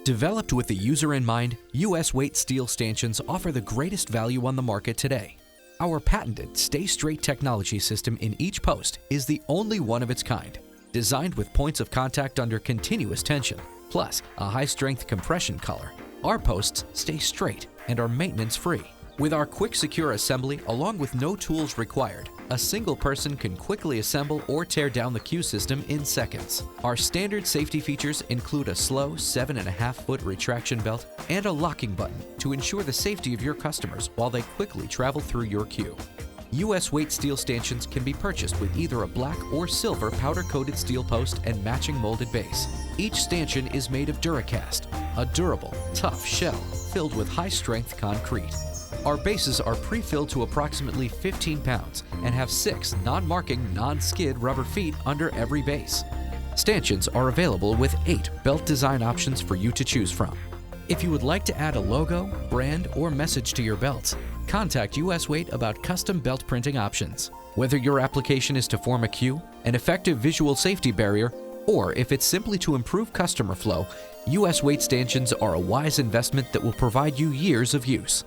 Developed with the user in mind, US Weight Steel Stanchions offer the greatest value on the market today. Our patented Sta-Straight Technology system in each post is the only one of its kind, designed with points of contact under continuous tension, plus a high-strength compression collar. Our posts stay straight and are maintenance-free. With our quick, secure assembly along with no tools required, a single person can quickly assemble or tear down the Q system in seconds. Our standard safety features include a slow 7.5-foot retraction belt and a locking button to ensure the safety of your customers while they quickly travel through your Q. US Weight Steel Stanchions can be purchased with either a black or silver powder-coated steel post and matching molded base. Each stanchion is made of Duracast, a durable, tough shell filled with high-strength concrete. Our bases are pre-filled to approximately 15 pounds and have 6 non-marking, non-skid rubber feet under every base. Stanchions are available with 8 belt design options for you to choose from. If you would like to add a logo, brand, or message to your belts, contact US Weight about custom belt printing options. Whether your application is to form a Q, an effective visual safety barrier, or if it's simply to improve customer flow, US Weight stanchions are a wise investment that will provide you years of use.